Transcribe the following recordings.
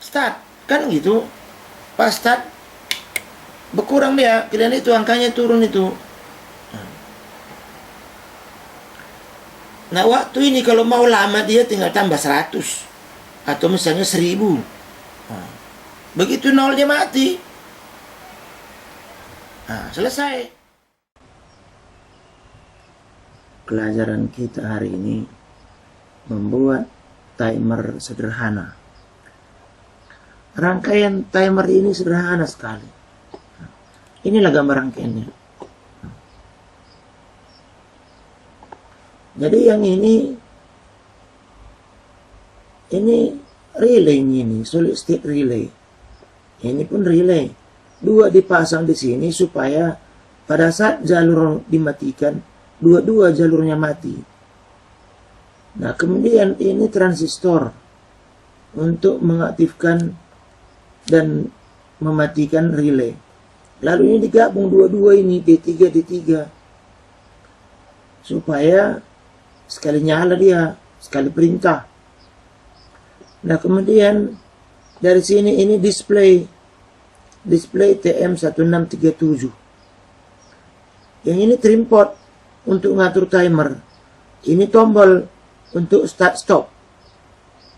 start, kan gitu. Pas start berkurang dia, kalian itu angkanya turun itu. Nah waktu ini kalau mau lama dia tinggal tambah 100 atau misalnya 1000. Nah, begitu nol dia mati. Nah, selesai. Pelajaran kita hari ini membuat timer sederhana. Rangkaian timer ini sederhana sekali. Inilah gambar rangkaiannya. Jadi yang ini relay ini, solid state relay. Ini pun relay. Dua dipasang di sini supaya pada saat jalur dimatikan, dua-dua jalurnya mati. Nah, kemudian ini transistor untuk mengaktifkan dan mematikan relay. Lalu ini digabung dua-dua ini, D3, D3. Supaya sekali nyala dia, sekali perintah. Nah, kemudian dari sini ini display TM1637. Yang ini trim port untuk ngatur timer. Ini tombol untuk start stop.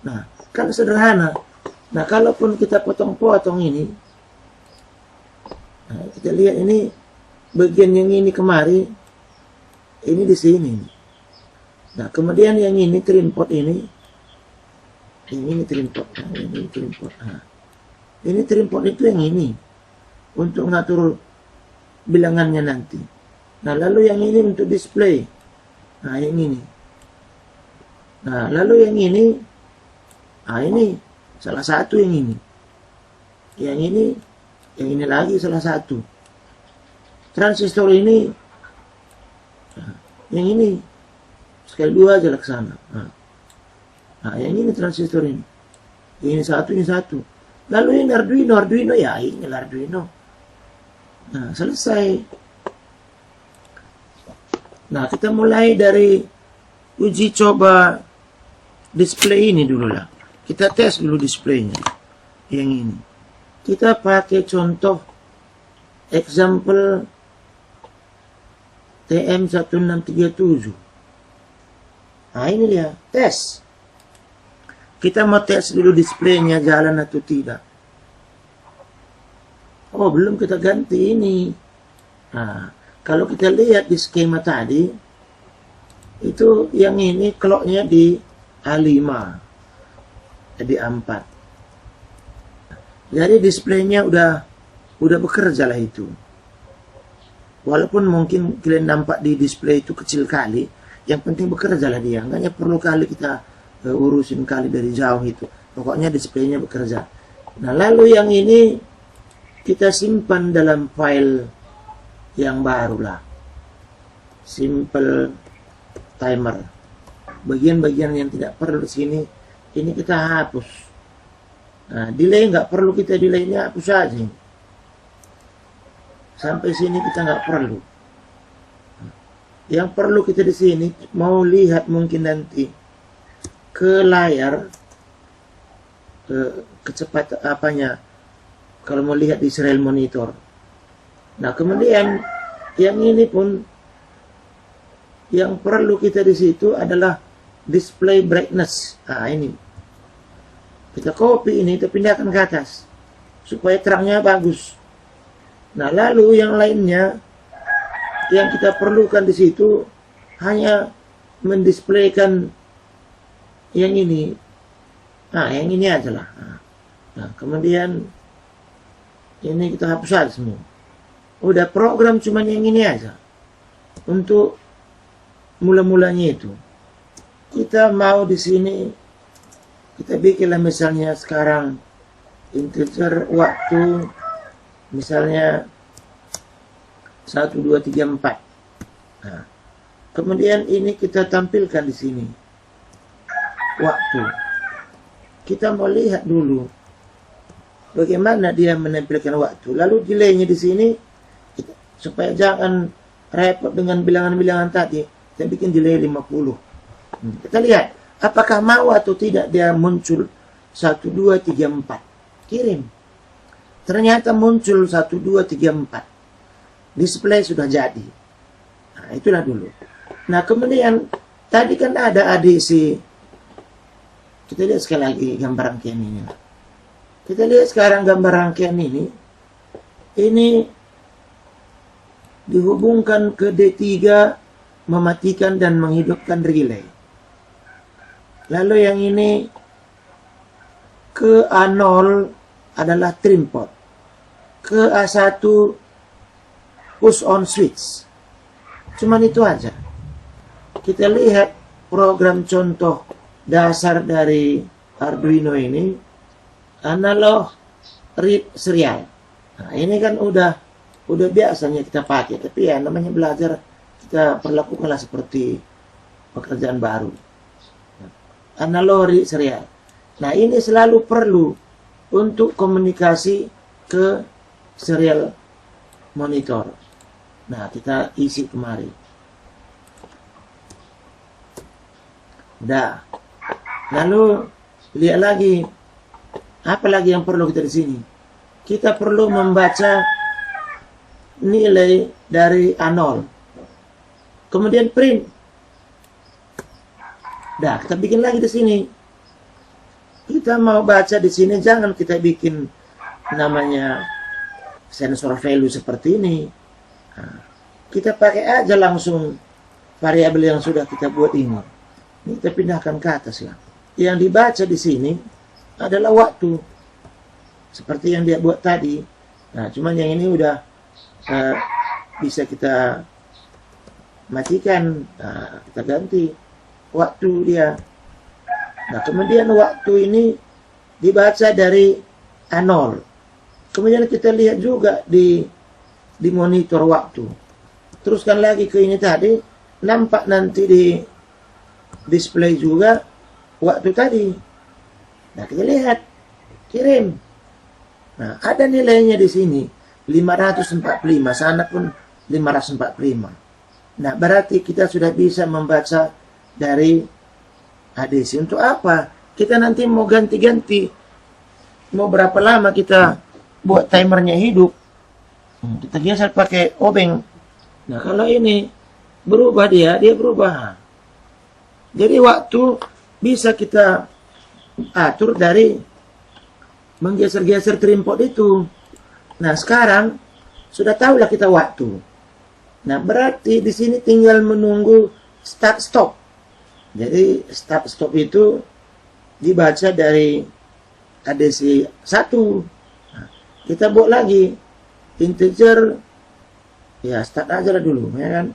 Nah, kan sederhana. Nah, kalaupun kita potong-potong ini, nah, kita lihat ini bagian yang ini kemari, ini di sini. Nah, kemudian yang ini trim port ini trim port. Nah, ini trim port. Nah, ini trim port itu yang ini untuk ngatur bilangannya nanti. Nah, lalu yang ini untuk display. Nah, yang ini. Nah, lalu yang ini, nah ini salah satu yang ini. Yang ini lagi salah satu. Transistor ini, nah, yang ini sekali dua aja laksana. Nah, yang ini transistor ini. Ini satu. Lalu ini Arduino ya, ini Arduino. Nah, selesai. Nah, kita mulai dari uji coba display ini dulu lah. Kita tes dulu displaynya. Yang ini. Kita pakai contoh example TM1637. Nah, ini dia, tes. Kita mau tes dulu displaynya jalan atau tidak. Oh, belum kita ganti ini. Nah, kalau kita lihat di skema tadi, itu yang ini clocknya di A5, di A4. Jadi displaynya udah bekerja lah itu. Walaupun mungkin kalian nampak di display itu kecil kali, yang penting bekerja lah dia. Enggaknya perlu kali kita urusin kali dari jauh itu. Pokoknya displaynya bekerja. Nah, lalu yang ini kita simpan dalam file yang baru lah. Simple timer. Bagian-bagian yang tidak perlu di sini, ini kita hapus. Nah, delay nggak perlu kita delaynya hapus saja. Sampai sini kita nggak perlu. Yang perlu kita di sini mau lihat mungkin nanti ke layar, kecepatan apanya kalau mau lihat di serial monitor. Nah, kemudian yang ini pun yang perlu kita di situ adalah display brightness. Nah, ini kita copy ini, kita pindahkan ke atas supaya terangnya bagus. Nah, lalu yang lainnya yang kita perlukan di situ hanya mendisplaykan yang ini. Nah, yang ini aja lah. Nah, kemudian ini kita hapus aja semua. Udah program cuma yang ini aja. Untuk mula-mulanya itu. Kita mau di sini kita bikinlah misalnya sekarang integer waktu misalnya 1, 2, 3, 4. Nah, kemudian ini kita tampilkan di sini waktu. Kita mau lihat dulu bagaimana dia menampilkan waktu. Lalu delaynya di sini supaya jangan repot dengan bilangan-bilangan tadi, kita bikin delay 50. Kita lihat apakah mau atau tidak dia muncul 1, 2, 3, 4. kirim. Ternyata muncul 1, 2, 3, 4. Display sudah jadi. Nah, itulah dulu. Nah, kemudian tadi kan ada ADC. Kita lihat sekali lagi gambar rangkaian ini. Kita lihat sekarang gambar rangkaian ini. Ini dihubungkan ke D3, mematikan dan menghidupkan relay. Lalu yang ini ke A0 adalah trim pot. Ke A1 push on switch. Cuman itu aja. Kita lihat program contoh dasar dari Arduino ini, analog read serial. Nah, ini kan udah biasanya kita pakai, tapi ya namanya belajar, kita perlakukanlah seperti pekerjaan baru. Analog read serial. Nah, ini selalu perlu untuk komunikasi ke serial monitor. Nah, kita isi kemari. Udah. Lalu lihat lagi, apa lagi yang perlu kita di sini? Kita perlu membaca nilai dari A0. Kemudian print. Dah, kita bikin lagi di sini. Kita mau baca di sini, jangan kita bikin namanya sensor value seperti ini. Nah, kita pakai aja langsung variabel yang sudah kita buat ini. Ini kita pindahkan ke atas lah. Yang dibaca di sini adalah waktu, seperti yang dia buat tadi. Nah, cuman yang ini udah bisa kita matikan. Nah, kita ganti waktu dia. Nah, kemudian waktu ini dibaca dari A0. Kemudian kita lihat juga di monitor waktu. Teruskan lagi ke ini tadi, nampak nanti di display juga waktu tadi. Nah, kita lihat, kirim. Nah, ada nilainya di sini 545, sana pun 545. Nah, berarti kita sudah bisa membaca dari ADC. Untuk apa? Kita nanti mau ganti-ganti, mau berapa lama kita buat timernya hidup, kita geser pakai obeng. Nah, kalau ini berubah dia berubah. Jadi waktu bisa kita atur dari menggeser-geser trim pot itu. Nah, sekarang sudah tahulah kita waktu. Nah, berarti di sini tinggal menunggu start stop. Jadi start stop itu dibaca dari ADC 1. Nah, kita buat lagi integer, ya start aja lah dulu, ya kan.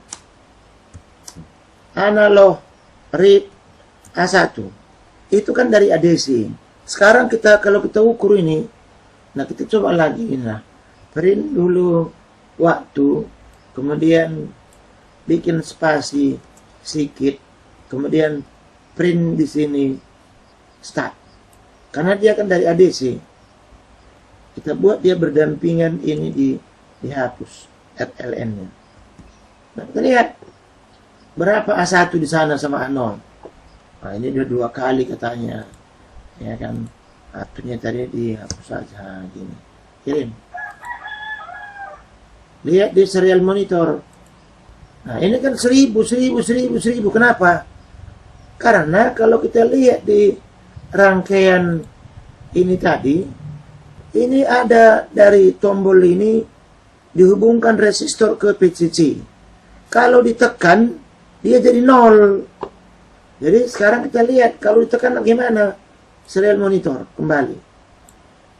Analog read A1 itu kan dari ADC. Sekarang kalau kita ukur ini, nah kita coba lagi, nah print dulu waktu, kemudian bikin spasi sedikit, kemudian print di sini start. Karena dia kan dari ADC, kita buat dia berdampingan, ini dihapus RLN-nya. Nah, kita lihat berapa A1 di sana sama A0. Nah, ini dua kali katanya, ya kan. A-nya tadi dihapus saja gini. Kirim. Lihat di serial monitor. Nah, ini kan 1000. Kenapa? Karena kalau kita lihat di rangkaian ini tadi, ini ada dari tombol ini dihubungkan resistor ke PCC. Kalau ditekan, dia jadi 0. Jadi sekarang kita lihat, kalau ditekan gimana? Serial monitor, kembali.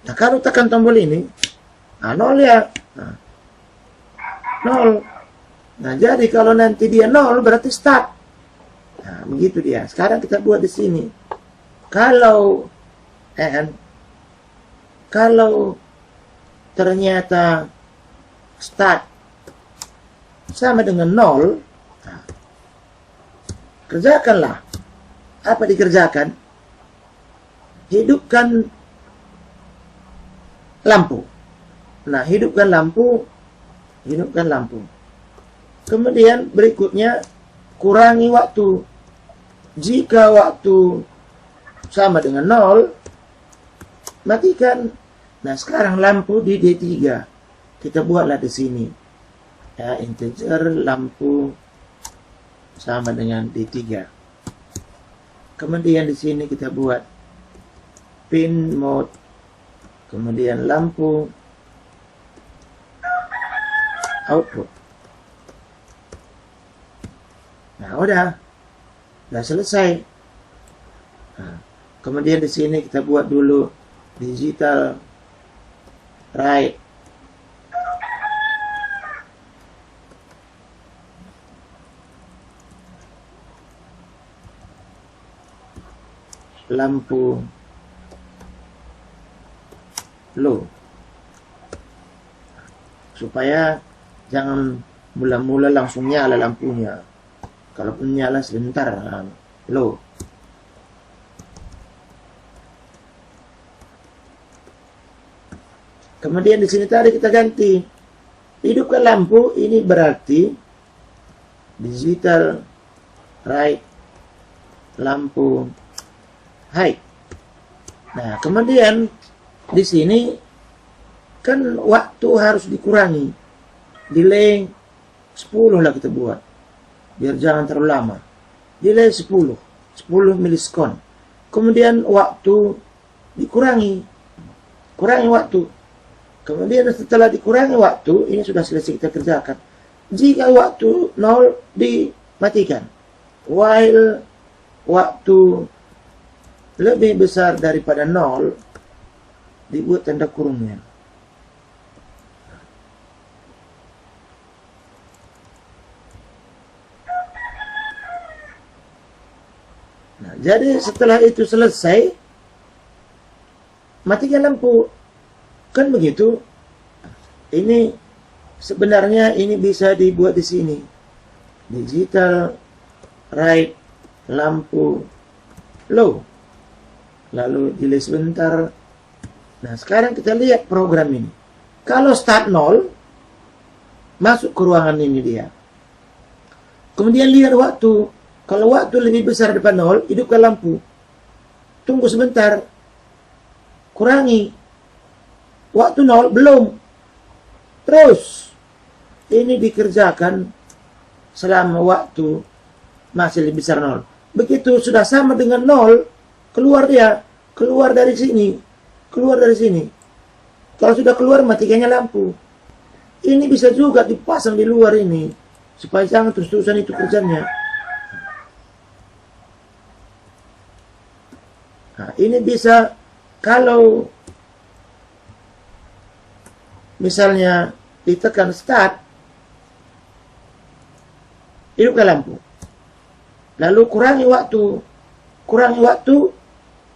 Nah, kalau tekan tombol ini, nah 0 ya. Nah, 0. Nah, jadi kalau nanti dia 0, berarti start. Nah, begitu dia. Sekarang kita buat di sini. Kalau ternyata start sama dengan 0, nah, kerjakanlah. Apa dikerjakan? Hidupkan lampu. Nah, hidupkan lampu. Kemudian berikutnya kurangi waktu. Jika waktu sama dengan 0, matikan. Nah, sekarang lampu di D3. Kita buatlah di sini. Ya, integer lampu sama dengan D3. Kemudian di sini kita buat pin mode. Kemudian lampu output. Nah, udah selesai. Nah, kemudian di sini kita buat dulu digital right. Lampu low, supaya jangan mula-mula langsung nyala lampunya. Kalaupun nyala sebentar, low. Kemudian di sini tadi kita ganti, hidupkan lampu. Ini berarti digital right lampu high. Nah, kemudian di sini kan waktu harus dikurangi, delay 10 lah kita buat, biar jangan terlalu lama. Delay 10 milisekon. Kemudian waktu dikurangi, kurangi waktu. Kemudian setelah dikurangi waktu, ini sudah selesai kita kerjakan. Jika waktu 0 dimatikan, while waktu lebih besar daripada 0 dibuat tanda kurungnya. Nah, jadi setelah itu selesai, matikan lampu. Kan begitu. Ini sebenarnya ini bisa dibuat di sini. Digital right lampu low. Lalu delay sebentar. Nah, sekarang kita lihat program ini. Kalau start 0, masuk ke ruangan ini dia. Kemudian lihat waktu. Kalau waktu lebih besar daripada 0, hidupkan lampu. Tunggu sebentar. Kurangi. Waktu 0, belum. Terus. Ini dikerjakan selama waktu masih lebih besar 0. Begitu sudah sama dengan 0, keluar dia, keluar dari sini, keluar dari sini. Kalau sudah keluar, matikannya lampu. Ini bisa juga dipasang di luar ini, supaya jangan terus-terusan itu kerjanya. Nah, ini bisa kalau misalnya ditekan start, hidupkan lampu. Lalu kurangi waktu,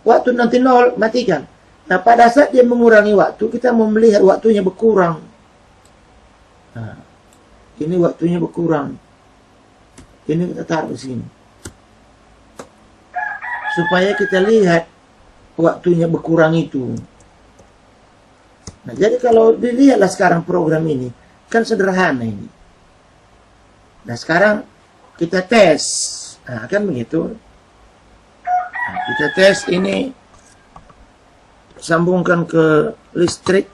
waktu nanti 0, matikan. Nah, pada saat dia mengurangi waktu, kita mau melihat waktunya berkurang. Nah, ini waktunya berkurang. Ini kita taruh di sini. Supaya kita lihat waktunya berkurang itu. Nah, jadi kalau dilihatlah sekarang program ini, kan sederhana ini. Nah, sekarang kita tes. Nah, kan begitu. Nah, kita tes ini, sambungkan ke listrik.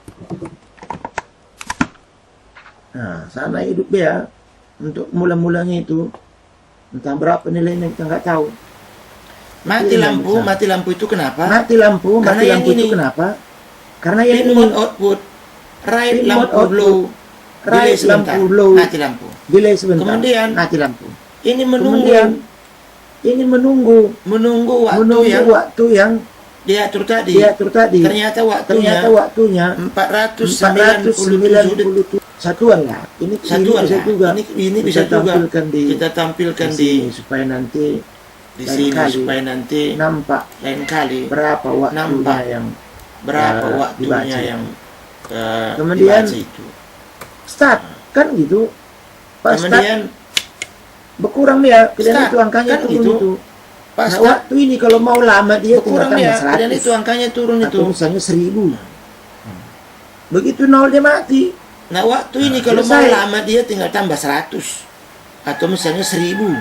Nah, sana hidup dia. Untuk mula-mulanya itu, entah berapa nilainya kita nggak tahu. Mati lampu itu kenapa? Mati lampu itu kenapa? Karena yang ini mode output, right lampu low, right lampu low, mati lampu. Delay sebentar. Kemudian mati lampu. Ini menunggu waktu yang diatur tadi. Ternyata waktunya 497 satuan lah. Ini bisa juga. Ini bisa juga kita tampilkan di supaya nanti di sini supaya nanti nampak lain kali berapa waktunya yang kemudian dibaca itu. Start kan gitu. Pas Kemudian berkurang dia, kemudian itu angkanya kan turun gitu. itu. Pas Nah, waktu ini kalau mau lama dia berkurang tinggal ya, tambah 100. dan itu angkanya turun itu. Atau misalnya 1000. Begitu 0 dia mati. Nah, waktu ini kalau mau lama dia tinggal tambah 100 atau misalnya 1000.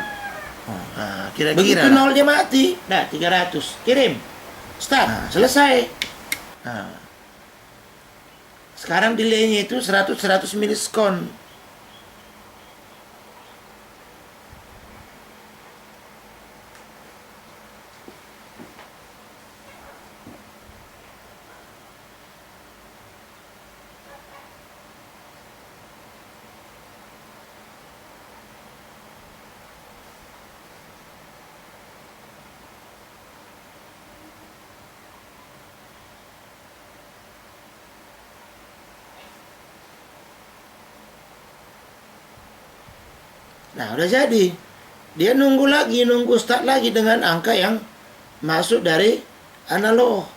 Nah, kira-kira begitu 0 dia mati, dah 300. Kirim. Start. Selesai. Nah. Sekarang delaynya itu 100 milisekon. Nah, udah jadi. Dia nunggu start lagi dengan angka yang masuk dari analog.